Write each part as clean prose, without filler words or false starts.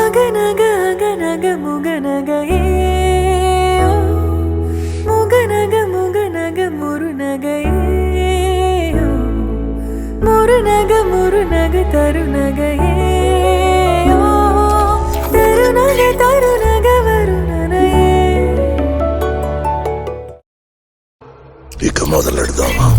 மகனக அகனக முகனகையே முகனக முகனக முருநகையே முருநக முருநக தருநகையே தருநக தருநக வருணனையே. ఇక మొదలెడదామా?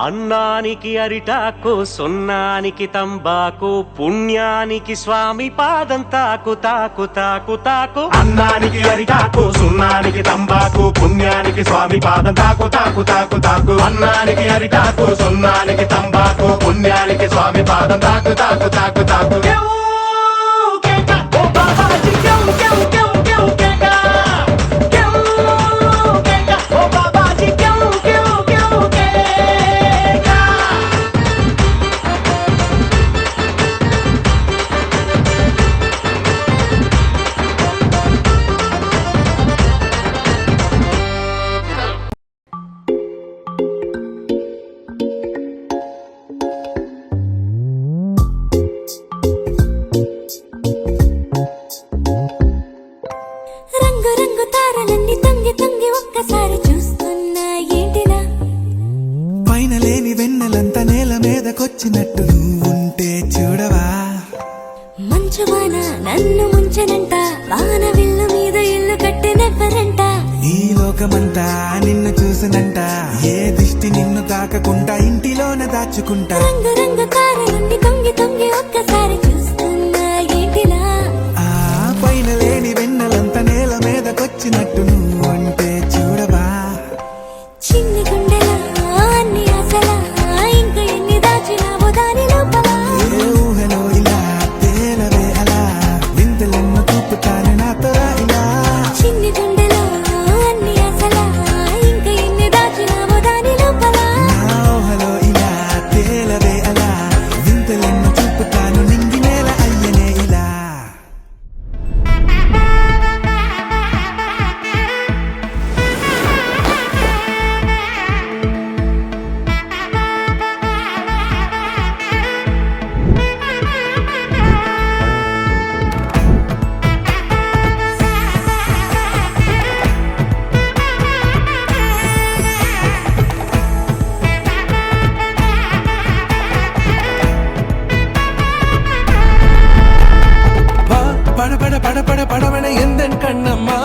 అన్నానికి అరిటాకు సున్నానికి తంబాకు పుణ్యానికి స్వామి పాదం తాకు తాకు తాకు తాకు. అన్నానికి అరిటాకు సున్నానికి తంబాకు పుణ్యానికి స్వామి పాదం తాకు తాకు తాకు తాకు. అన్నానికి అరిటాకు సున్నానికి తంబాకు పుణ్యానికి స్వామి పాదం తాకు తాకు తాకు తాకు. వెన్నెలంతా నేల మీదకొచ్చినట్టు నువ్వుంటే చూడవా. మంచువాన నన్ను ముంచనంట వాన విల్లు మీద ఇల్లు కట్టినెవ్వరంట. ఈ లోకమంతా నిన్ను చూసినంట ఏ దిష్టి నిన్ను తాకకుండా ఇంటిలోన దాచుకుంటా. రంగు రంగు తారలుండి తొంగి తొంగి ఒక్కసారి చూస్తున్నా ఏంటిలా. ఆ పైన లేని వెన్నెలంతా నేల మీదకొచ్చినట్టు నువ్వుంటే చూడవా. చిన్ని గుండెలా అన్ని ఆశలా ఇంకా ఎన్ని దాచినావో దాని లోపల. ఏ ఊహలో ఇలా తేలవే అలా వింతలెన్నో చూపుతాను నాతో ఇలా. చిన్ని గుండెలో అన్ని ఆశలా ఇంకా ఎన్ని దాచినావో దాని లోపల. నా ఊహలో ఇలా తేలవే అలా వింతలెన్నో చూపుతాను నింగి నేల అయ్యనే ఇలా. படபட எந்தன் கண்ணம்மா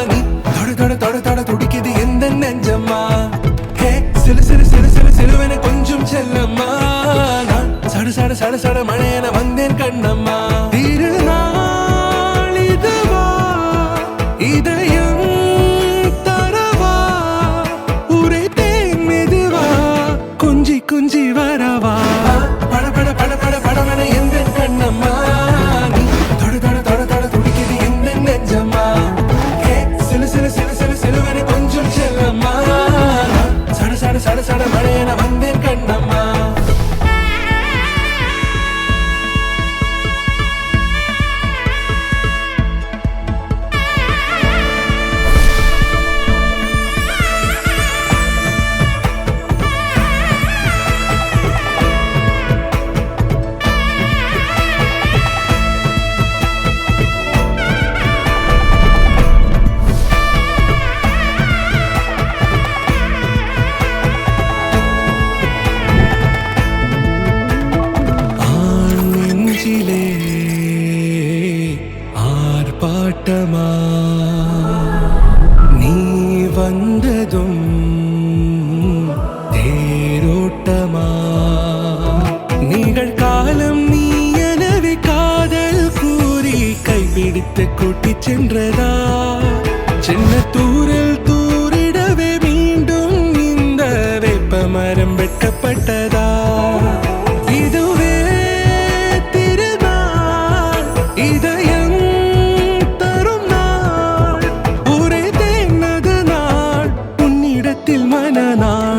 நீ தொட தொட தொட தொட துடிக்குது எந்தன் நெஞ்சம்மா. ஹே சிலு சிலு சிலு சிலு சிலுவென கொஞ்சம் செல்லம்மா நான் சட சட சட சட மழையென வந்தேன் கண்ணம்மா. திருநாள் இதுவா இதயம் தரவா உரைத்தேன் மெதுவா கொஞ்சி கொஞ்சி வரவா. படபட படபட படவென எந்தன் கண்ணம்மா நீ தொட தொட தொட தொட துடிக்குது எந்தன் நெஞ்சம்மா. ஹே சிலு சிலு சிலு சிலு சிலுவென கொஞ்சம் செல்லம்மா சட சட சட சட மழையென வந்தேன் கண்ணம்மா. ஆர்ப்பாட்டமா நீ வந்ததும் தேரோட்டமா நிகழ்காலம் நீ எனவே காதல் கூறி கைப்பிடித்து கூட்டிச் சென்றதா. சின்ன தூரல் தூரிடவே மீண்டும் இந்த வேப்பமரம் வெட்டப்பட்டதா. மனநாளம்